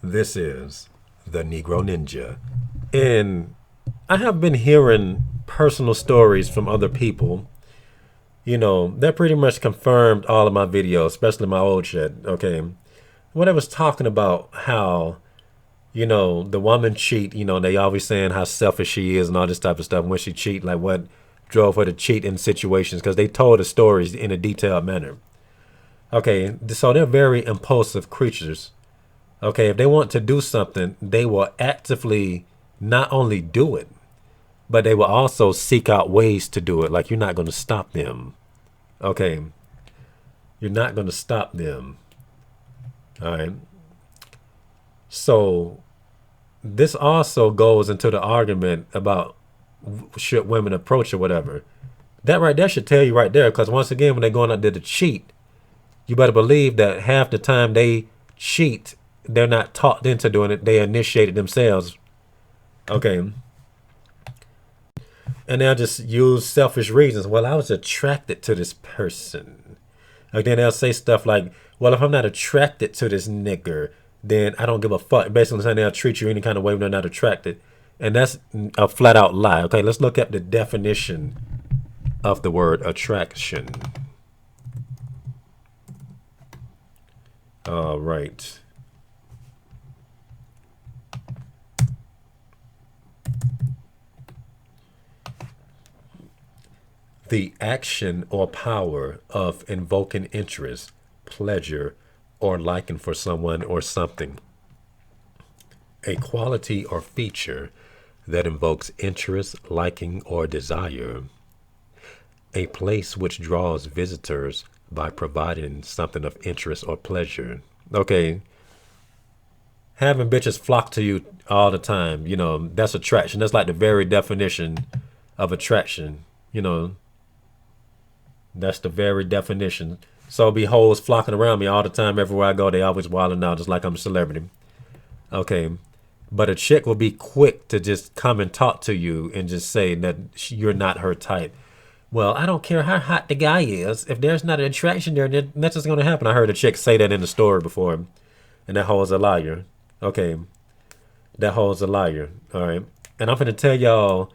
This is the Negro Ninja. And I have been hearing personal stories from other people. That pretty much confirmed all of my videos, especially my old shit. Okay. When I was talking about how, the woman cheat, they always saying how selfish she is and all this type of stuff. When she cheat, like what drove her to cheat in situations, because they told the stories in a detailed manner. Okay. So they're very impulsive creatures. Okay, if they want to do something, they will actively not only do it, but they will also seek out ways to do it. Like you're not going to stop them. Okay, you're not going to stop them. All right. So this also goes into the argument about should women approach or whatever. That right there should tell you right there, because once again, when they're going out there to cheat, you better believe that half the time they cheat, they're not talked into doing it. They initiate it themselves. Okay. And they'll just use selfish reasons. Well, I was attracted to this person. Like then they'll say stuff like, well, if I'm not attracted to this nigger, then I don't give a fuck. Basically saying they'll treat you any kind of way when they're not attracted. And that's a flat out lie. Okay, let's look at the definition of the word attraction. All right. The action or power of invoking interest, pleasure, or liking for someone or something. A quality or feature that invokes interest, liking, or desire. A place which draws visitors by providing something of interest or pleasure. Okay. Having bitches flock to you all the time, that's attraction. That's like the very definition of attraction, That's the very definition. So be hoes flocking around me all the time. Everywhere I go, they always wilding out just like I'm a celebrity. Okay. But a chick will be quick to just come and talk to you and just say that you're not her type. Well, I don't care how hot the guy is. If there's not an attraction there, then that's just going to happen. I heard a chick say that in the story before. And that hoe's a liar. Okay. That hoe's a liar. All right. And I'm going to tell y'all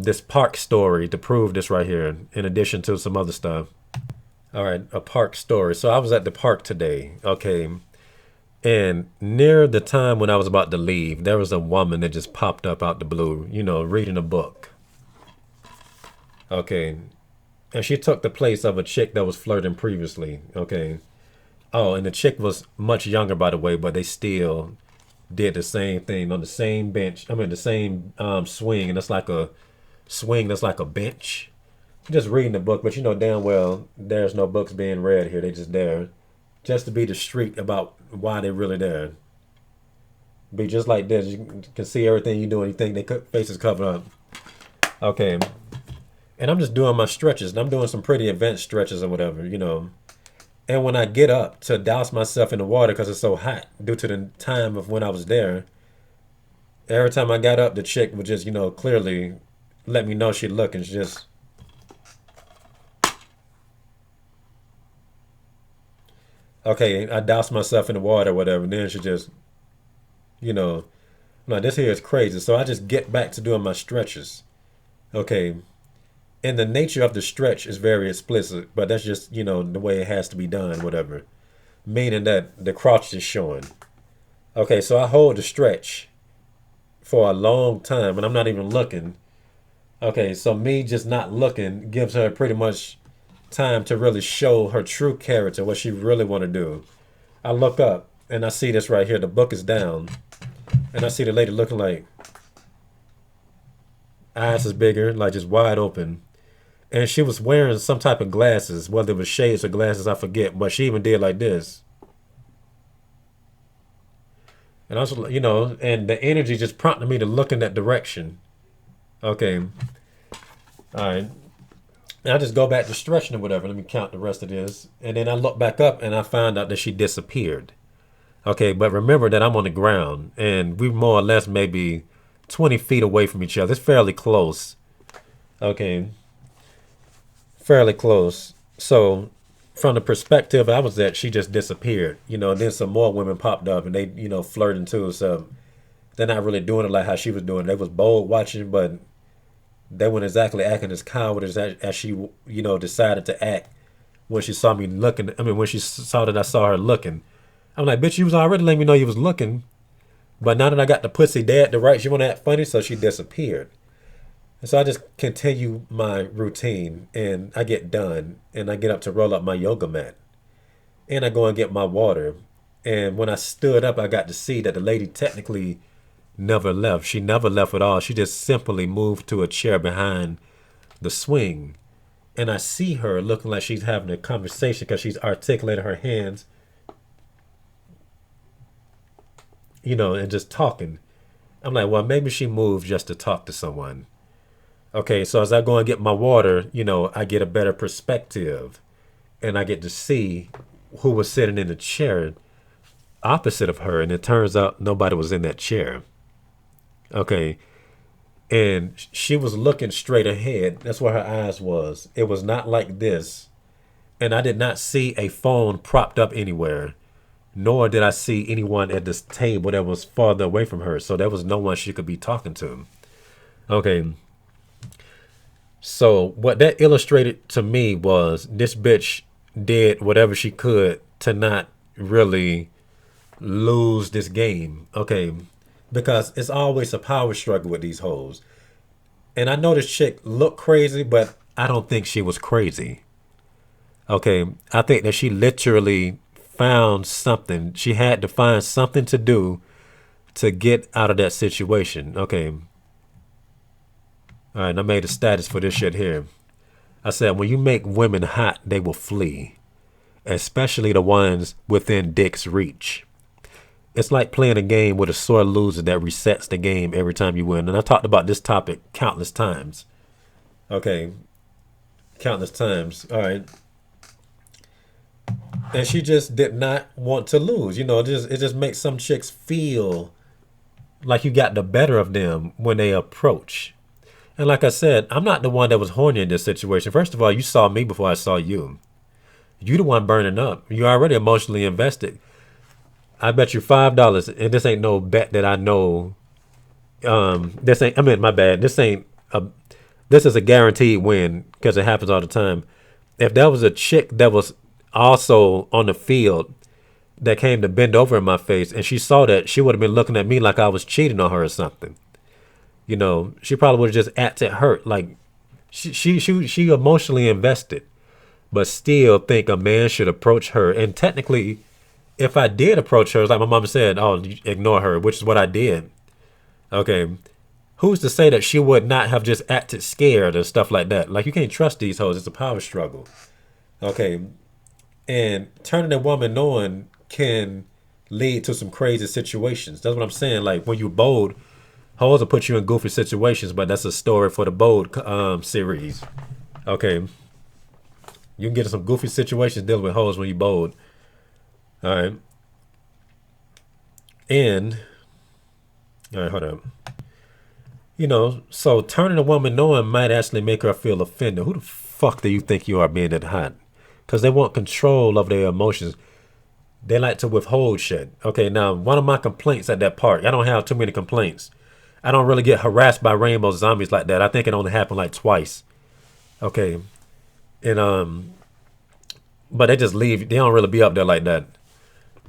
this park story to prove this right here, in addition to some other stuff. All right, a park story. So I was at the park today, okay, and near the time when I was about to leave, there was a woman that just popped up out the blue, reading a book. Okay, and she took the place of a chick that was flirting previously, okay. Oh, and the chick was much younger, by the way, but they still did the same thing on the same bench. I mean, the same swing, and it's like a swing that's like a bench. Just reading the book, but you know damn well there's no books being read here. They just there just to be discreet about why they're really there. Be just like this. You can see everything you do, and you think their faces covered up. Okay, and I'm just doing my stretches, and I'm doing some pretty advanced stretches or whatever, And when I get up to douse myself in the water because it's so hot due to the time of when I was there, every time I got up, the chick would just, clearly let me know she'd look, and she just. Okay, I doused myself in the water or whatever, and then she just, no, this here is crazy. So I just get back to doing my stretches. Okay. And the nature of the stretch is very explicit, but that's just, the way it has to be done, whatever. Meaning that the crotch is showing. Okay, so I hold the stretch for a long time, and I'm not even looking. Okay, so me just not looking gives her pretty much time to really show her true character, what she really want to do. I look up, and I see this right here. The book is down, and I see the lady looking like eyes is bigger, like just wide open. And she was wearing some type of glasses, whether it was shades or glasses, I forget. But she even did like this. And I was, and the energy just prompted me to look in that direction. Okay. All right. And I just go back to stretching or whatever. Let me count the rest of this. And then I look back up and I found out that she disappeared. Okay. But remember that I'm on the ground and we more or less maybe 20 feet away from each other. It's fairly close. Okay. Fairly close. So from the perspective I was at, she just disappeared. And then some more women popped up and they, flirting too. So they're not really doing it like how she was doing. They was bold watching, but they weren't exactly acting as coward as she, decided to act when she saw me looking. I mean, when she saw that I saw her looking. I'm like, bitch, you was already letting me know you was looking. But now that I got the pussy dead to right, she want to act funny, so she disappeared. And so I just continue my routine, and I get done, and I get up to roll up my yoga mat, and I go and get my water. And when I stood up, I got to see that the lady technically never left. She never left at all. She just simply moved to a chair behind the swing. And I see her looking like she's having a conversation because she's articulating her hands, and just talking. I'm like, well, maybe she moved just to talk to someone. Okay, so as I go and get my water, I get a better perspective and I get to see who was sitting in the chair opposite of her. And it turns out nobody was in that chair. Okay. And she was looking straight ahead. That's where her eyes was. It was not like this. And I did not see a phone propped up anywhere, nor did I see anyone at this table that was farther away from her. So there was no one she could be talking to. Okay. So what that illustrated to me was this bitch did whatever she could to not really lose this game. Okay. Because it's always a power struggle with these hoes. And I know this chick looked crazy, but I don't think she was crazy. Okay. I think that she literally found something. She had to find something to do to get out of that situation. Okay. All right. And I made a status for this shit here. I said, when you make women hot, they will flee, especially the ones within dick's reach. It's like playing a game with a sore loser that resets the game every time you win. And I talked about this topic countless times. Okay. Countless times. All right. And she just did not want to lose. It just makes some chicks feel like you got the better of them when they approach. And like I said, I'm not the one that was horny in this situation. First of all, you saw me before I saw you. You the one burning up. You're already emotionally invested. I bet you $5, and this ain't no bet that I know. This ain't. I mean, my bad. This ain't. This is a guaranteed win because it happens all the time. If there was a chick that was also on the field that came to bend over in my face, and she saw that, she would have been looking at me like I was cheating on her or something. She probably would have just acted hurt, like she emotionally invested, but still think a man should approach her. And technically, if I did approach her, like my mama said, oh, ignore her, which is what I did. Okay. Who's to say that she would not have just acted scared and stuff like that? Like, you can't trust these hoes. It's a power struggle. Okay. And turning a woman on can lead to some crazy situations. That's what I'm saying. Like, when you're bold, hoes will put you in goofy situations, but that's a story for the bold series. Okay. You can get in some goofy situations dealing with hoes when you're bold. All right. And, all right, hold up. So turning a woman on might actually make her feel offended. Who the fuck do you think you are being that hot? Because they want control of their emotions. They like to withhold shit. Okay, now, one of my complaints at that park, I don't have too many complaints. I don't really get harassed by rainbow zombies like that. I think it only happened like twice. Okay. And, but they just leave. They don't really be up there like that.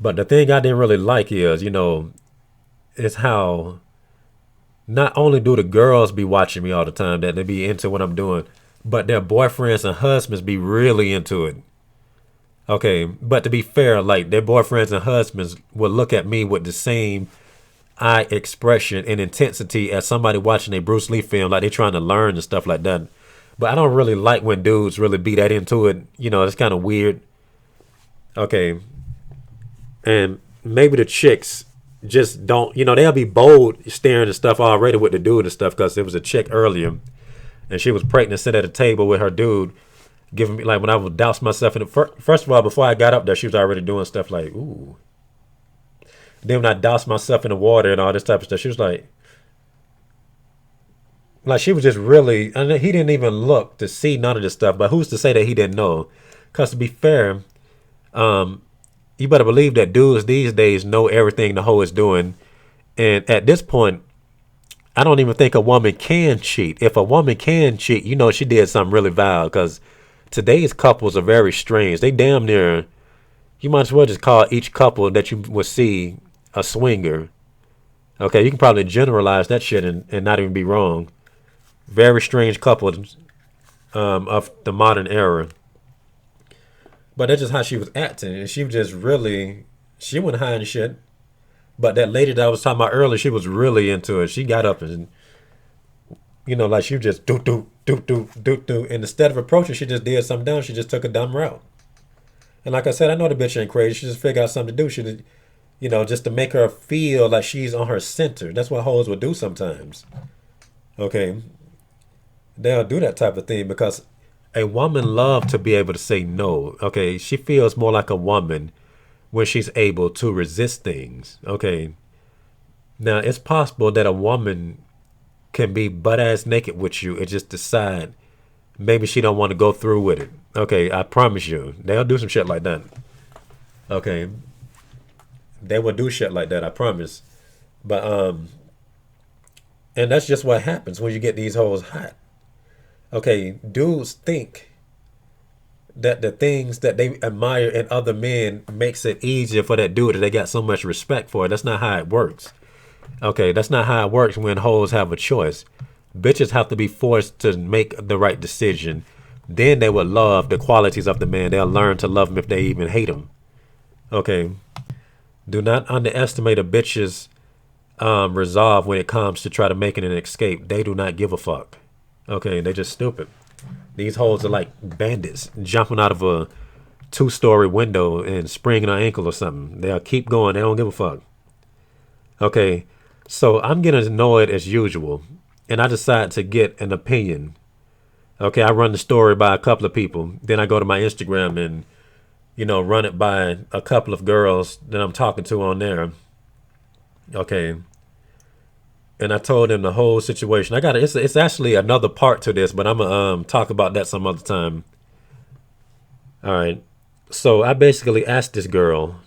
But the thing I didn't really like is, is how not only do the girls be watching me all the time, that they be into what I'm doing, but their boyfriends and husbands be really into it. Okay, but to be fair, like, their boyfriends and husbands will look at me with the same eye expression and intensity as somebody watching a Bruce Lee film, like they trying to learn and stuff like that. But I don't really like when dudes really be that into it. It's kind of weird. Okay. And maybe the chicks just don't, they'll be bold staring at stuff already with the dude and stuff, because there was a chick earlier and she was pregnant, sitting at a table with her dude, giving me, like, when I would douse myself in the first of all, before I got up there, she was already doing stuff like, ooh. Then when I doused myself in the water and all this type of stuff, she was like she was just really, and he didn't even look to see none of this stuff, but who's to say that he didn't know? Because to be fair, you better believe that dudes these days know everything the hoe is doing. And at this point, I don't even think a woman can cheat. If a woman can cheat, she did something really vile. Because today's couples are very strange. They damn near, you might as well just call each couple that you would see a swinger. Okay, you can probably generalize that shit and not even be wrong. Very strange couples of the modern era. But that's just how she was acting. And she was just really, she wasn't hiding shit. But that lady that I was talking about earlier, she was really into it. She got up and, like she was just do, do, do, do, do, do. And instead of approaching, she just did something dumb. She just took a dumb route. And like I said, I know the bitch ain't crazy. She just figured out something to do. She did, just to make her feel like she's on her center. That's what hoes would do sometimes. Okay. They'll do that type of thing because a woman loves to be able to say no. Okay. She feels more like a woman when she's able to resist things. Okay. Now, it's possible that a woman can be butt ass naked with you and just decide maybe she don't want to go through with it. Okay, I promise you. They'll do some shit like that. Okay. They will do shit like that, I promise. But and that's just what happens when you get these hoes hot. Okay, dudes think that the things that they admire in other men makes it easier for that dude that they got so much respect for. That's not how it works. Okay, that's not how it works when hoes have a choice. Bitches have to be forced to make the right decision. Then they will love the qualities of the man. They'll learn to love him if they even hate him. Okay. Do not underestimate a bitch's resolve when it comes to try to making an escape. They do not give a fuck. Okay, they just stupid. These hoes are like bandits jumping out of a 2-story window and springing an ankle or something. They'll keep going. They don't give a fuck. Okay, so I'm getting annoyed as usual, and I decide to get an opinion. Okay, I run the story by a couple of people. Then I go to my Instagram and, run it by a couple of girls that I'm talking to on there. Okay. And I told them the whole situation. It's actually another part to this, but I'm gonna talk about that some other time. All right. So I basically asked this girl.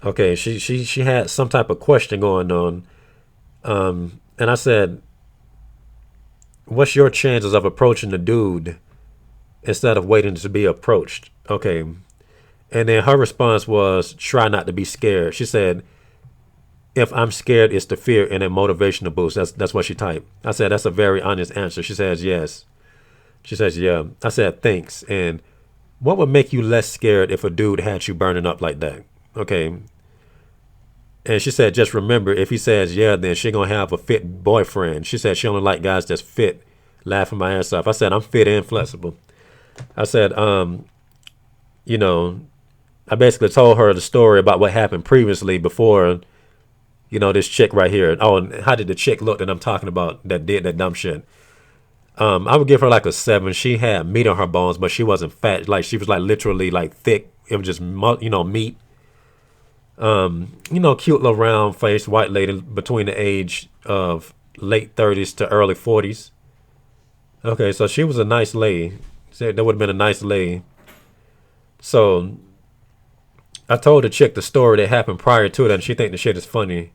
Okay, she had some type of question going on. And I said, "What's your chances of approaching the dude instead of waiting to be approached?" Okay. And then her response was, "Try not to be scared." She said, "If I'm scared, it's the fear and a motivational boost." That's what she typed. I said, "That's a very honest answer." She says, "Yes." She says, "Yeah." I said, "Thanks. And what would make you less scared if a dude had you burning up like that?" Okay. And she said, "Just remember, if he says yeah, then she gonna have a fit boyfriend." She said she only like guys that's fit. Laughing my ass off. I said, "I'm fit and flexible." I said, you know, I basically told her the story about what happened previously before, this chick right here. Oh, and how did the chick look that I'm talking about that did that dumb shit? I would give her like a 7. She had meat on her bones, but she wasn't fat. Like she was like literally like thick. It was just meat. Cute little round faced white lady between the age of late 30s to early 40s. Okay, so she was a nice lady. Said that would have been a nice lady. So I told the chick the story that happened prior to that, and she think the shit is funny.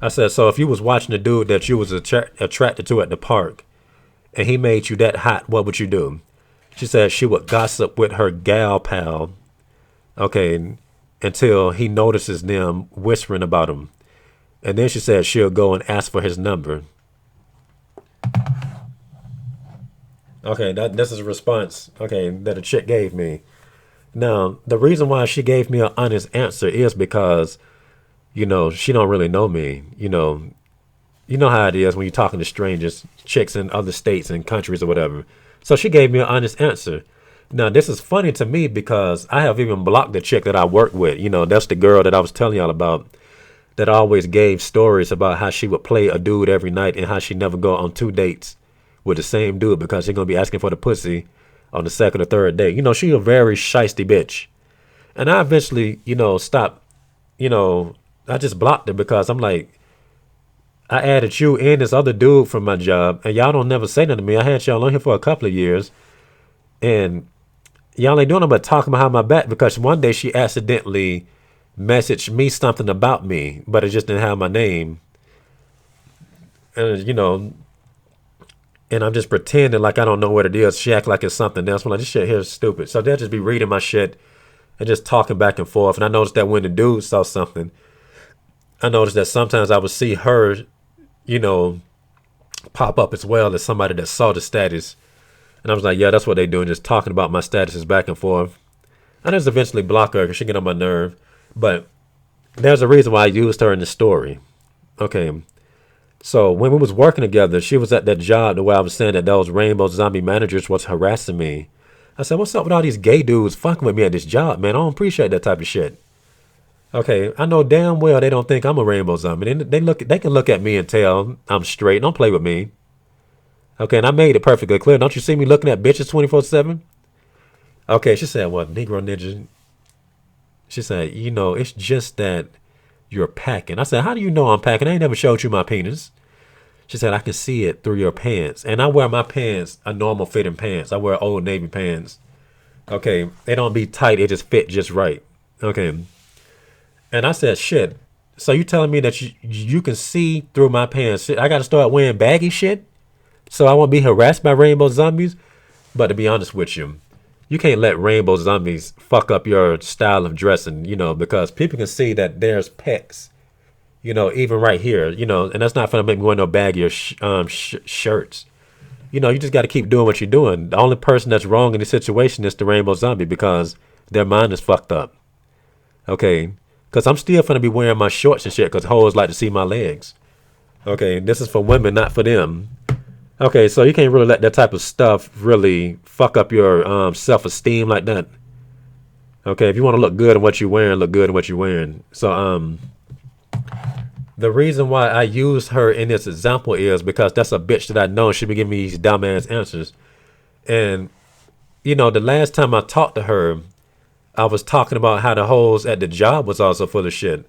I said, so if you was watching the dude that you was attracted to at the park, and he made you that hot, what would you do? She said she would gossip with her gal pal, okay, until he notices them whispering about him. And then she said she'll go and ask for his number. Okay, this is a response, okay, that a chick gave me. Now, the reason why she gave me an honest answer is because, she don't really know me. You know how it is when you're talking to strangers, chicks in other states and countries or whatever. So she gave me an honest answer. Now, this is funny to me because I have even blocked the chick that I work with. That's the girl that I was telling y'all about that always gave stories about how she would play a dude every night and how she never go on 2 dates with the same dude because she's going to be asking for the pussy on the second or third date. She a very shisty bitch. And I eventually, stopped, I just blocked her because I'm like, I added you and this other dude from my job, and y'all don't never say nothing to me. I had y'all on here for a couple of years, and y'all ain't doing nothing but talking behind my back because one day she accidentally messaged me something about me, but it just didn't have my name. And, and I'm just pretending like I don't know what it is. She act like it's something else. I'm like, this shit here is stupid. So they'll just be reading my shit and just talking back and forth. And I noticed that when the dude saw something, I noticed that sometimes I would see her, you know, pop up as well as somebody that saw the status. And I was like, yeah, that's what they doing, just talking about my statuses back and forth. I just eventually block her because she get on my nerve. But there's a reason why I used her in the story. Okay. So when we was working together, she was at that job the way I was saying that those rainbow zombie managers was harassing me. I said, what's up with all these gay dudes fucking with me at this job, man? I don't appreciate that type of shit. Okay, I know damn well they don't think I'm a rainbow zombie. They can look at me and tell I'm straight. Don't play with me. Okay, and I made it perfectly clear. Don't you see me looking at bitches 24/7? Okay, she said, well, Negro Ninja. She said, it's just that you're packing. I said, how do you know I'm packing? I ain't never showed you my penis. She said, I can see it through your pants. And I wear my pants, a normal fitting pants. I wear Old Navy pants. Okay, they don't be tight. It just fit just right. Okay. And I said, shit. So you telling me that you can see through my pants? Shit, I got to start wearing baggy shit so I won't be harassed by rainbow zombies? But to be honest with you, you can't let rainbow zombies fuck up your style of dressing, because people can see that there's pecs, even right here, and that's not going to make me wear no baggy or shirts. You just got to keep doing what you're doing. The only person that's wrong in this situation is the rainbow zombie because their mind is fucked up. Okay. Because I'm still going to be wearing my shorts and shit because hoes like to see my legs. Okay. This is for women, not for them. Okay. So you can't really let that type of stuff really fuck up your self-esteem like that. Okay. If you want to look good in what you're wearing, look good in what you're wearing. So, the reason why I used her in this example is because that's a bitch that I know. She be giving me these dumbass answers. And, the last time I talked to her, I was talking about how the hoes at the job was also full of shit.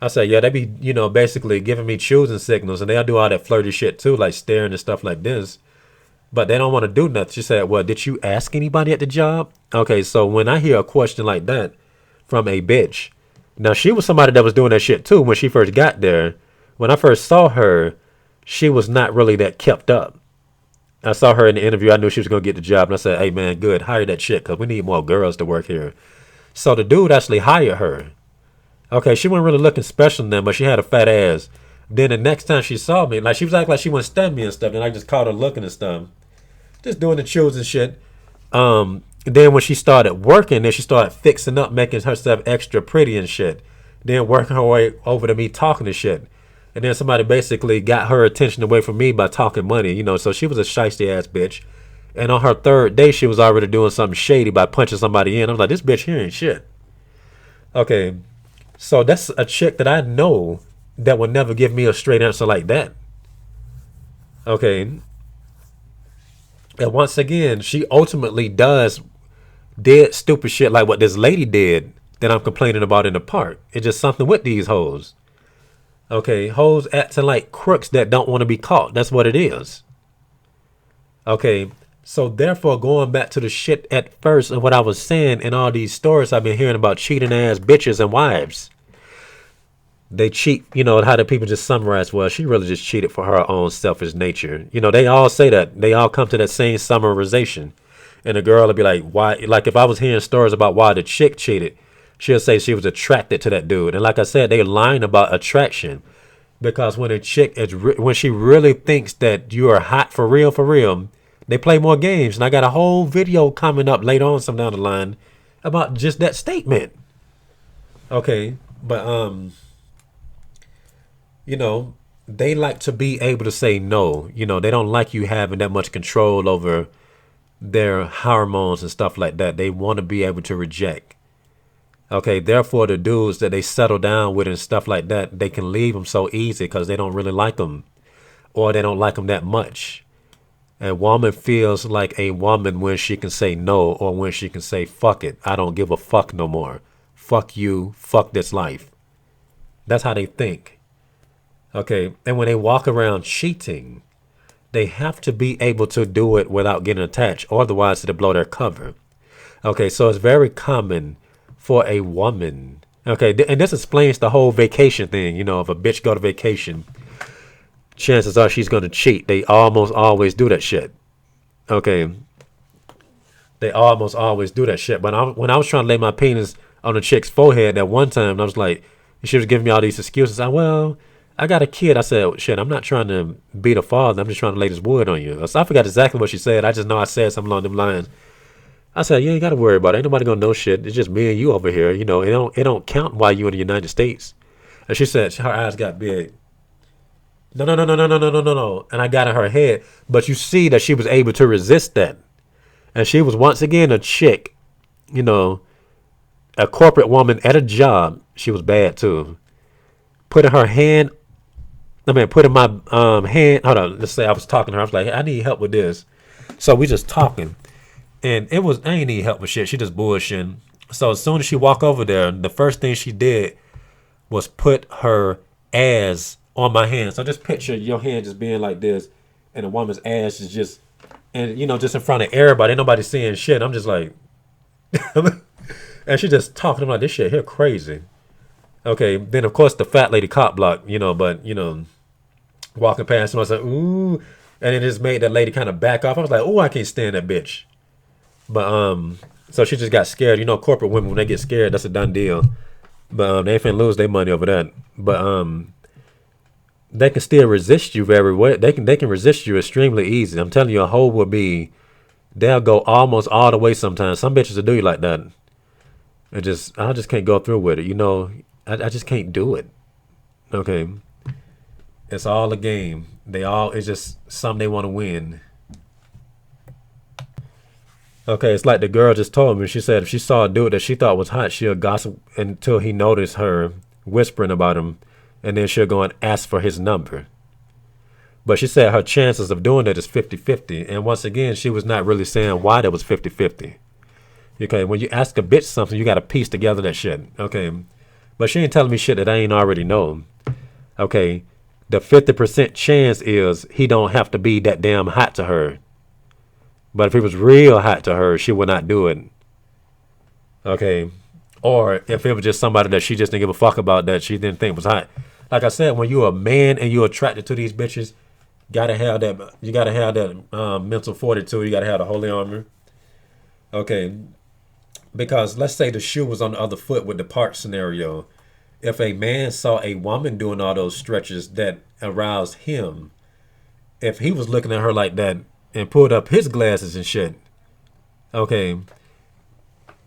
I said, yeah, they be, basically giving me choosing signals. And they'll do all that flirty shit too, like staring and stuff like this. But they don't want to do nothing. She said, well, did you ask anybody at the job? Okay, so when I hear a question like that from a bitch, now, she was somebody that was doing that shit too when she first got there. When I first saw her, she was not really that kept up. I saw her in the interview. I knew she was going to get the job. And I said, hey, man, good. Hire that shit because we need more girls to work here. So the dude actually hired her. Okay, she wasn't really looking special then, but she had a fat ass. Then the next time she saw me, like she was acting like she wouldn't stun me and stuff. And I just caught her looking and stuff. Just doing the chills and shit. Then when she started working, then she started fixing up, making herself extra pretty and shit. Then working her way over to me talking to shit. And then somebody basically got her attention away from me by talking money, so she was a shiesty ass bitch. And on her third day, she was already doing something shady by punching somebody in. I was like, this bitch here ain't shit. Okay, so that's a chick that I know that would never give me a straight answer like that. Okay. And once again, she ultimately did stupid shit like what this lady did that I'm complaining about in the park. It's just something with these hoes. Okay, hoes acting like crooks that don't want to be caught. That's what it is. Okay, so therefore going back to the shit at first of what I was saying in all these stories I've been hearing about cheating ass bitches and wives. They cheat, how do people just summarize? Well, she really just cheated for her own selfish nature. They all say that. They all come to that same summarization. And the girl will be like, why? Like if I was hearing stories about why the chick cheated, she'll say she was attracted to that dude. And like I said, they lying about attraction. Because when a chick when she really thinks that you are hot for real, they play more games. And I got a whole video coming up later on some down the line about just that statement. Okay, but they like to be able to say no. They don't like you having that much control over their hormones and stuff like that. They want to be able to reject. Okay, therefore the dudes that they settle down with and stuff like that, they can leave them so easy because they don't really like them or they don't like them that much. A woman feels like a woman when she can say no or when she can say, fuck it, I don't give a fuck no more. Fuck you, fuck this life. That's how they think. Okay, and when they walk around cheating, they have to be able to do it without getting attached, or otherwise it'll blow their cover. Okay, so it's very common for a woman. Okay, and this explains the whole vacation thing. You know, if a bitch go to vacation, chances are she's gonna cheat. They almost always do that shit. Okay, they almost always do that shit. But when I was trying to lay my penis on a chick's forehead that one time, I was like, she was giving me all these excuses. Well, I got a kid. I said, shit, I'm not trying to be the father. I'm just trying to lay this wood on you. So I forgot exactly what she said. I just know I said something along them lines. I said, you ain't got to worry about it. Ain't nobody gonna know shit. It's just me and you over here. You know, it don't count while you in the United States. And she said her eyes got big. No, no, no, no, no, no, no, no, no, no. And I got in her head, but you see that she was able to resist that, and she was once again a chick, you know, a corporate woman at a job. She was bad too. Putting her hand, putting my hand. Hold on. Let's say I was talking to her. I was like, hey, I need help with this. So we just talking. And I ain't need help with shit. She just bullshitting. So as soon as she walked over there, the first thing she did was put her ass on my hand. So just picture your hand just being like this, and a woman's ass is just, and just in front of everybody. Ain't nobody seeing shit. I'm just like, and she just talking. I'm like, this shit here crazy. Okay, then of course the fat lady cop block, but walking past, and I was like, ooh, and it just made that lady kind of back off. I was like, ooh, I can't stand that bitch. But so she just got scared. Corporate women, when they get scared, that's a done deal. But they ain't finna lose their money over that. But they can still resist you very well. They can resist you extremely easy. I'm telling you, a hoe will be. They'll go almost all the way sometimes. Some bitches will do you like that. I just can't go through with it. I just can't do it. Okay, it's all a game. It's just something they want to win. Okay, it's like the girl just told me. She said if she saw a dude that she thought was hot, she'll gossip until he noticed her whispering about him, and then she'll go and ask for his number. But she said her chances of doing that is 50-50. And once again, she was not really saying why that was 50-50. Okay, when you ask a bitch something, you got to piece together that shit. Okay, but she ain't telling me shit that I ain't already know. Okay, the 50% chance is he don't have to be that damn hot to her. But if he was real hot to her, she would not do it. Okay, or if it was just somebody that she just didn't give a fuck about, that she didn't think was hot. Like I said, when you're a man and you're attracted to these bitches, gotta have that. You gotta have that mental fortitude. You gotta have the holy armor. Okay, because let's say the shoe was on the other foot with the part scenario. If a man saw a woman doing all those stretches that aroused him, if he was looking at her like that and pulled up his glasses and shit, okay,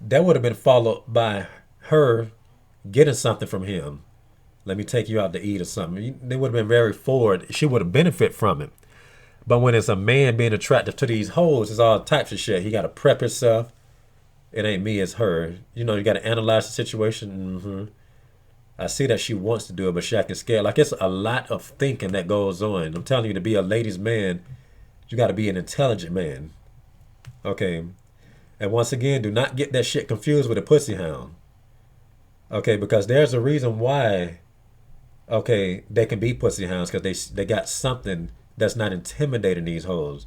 that would have been followed by her getting something from him. Let me take you out to eat or something. They would have been very forward. She would have benefited from it. But when it's a man being attractive to these hoes, it's all types of shit. He got to prep himself. It ain't me, it's her. You got to analyze the situation. Mm-hmm. I see that she wants to do it, but she acting scared. Like, it's a lot of thinking that goes on. I'm telling you, to be a ladies' man, you got to be an intelligent man. Okay. And once again, do not get that shit confused with a pussy hound. Okay, because there's a reason why, okay, they can be pussy hounds, because they got something that's not intimidating these hoes.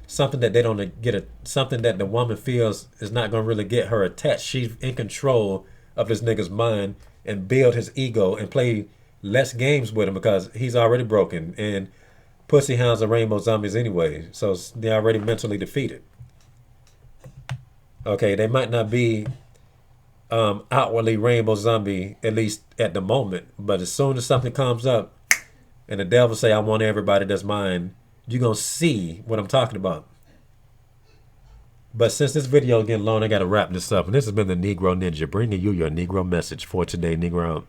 Something that they don't get, something that the woman feels is not going to really get her attached. She's in control of this nigga's mind and build his ego and play less games with him because he's already broken. And pussy hounds are rainbow zombies anyway, so they're already mentally defeated. Okay, they might not be outwardly rainbow zombie, at least at the moment, but as soon as something comes up and the devil say, I want everybody that's mine, you're going to see what I'm talking about. But since this video is getting long, I got to wrap this up. And this has been the Negro Ninja, bringing you your Negro message for today, Negro.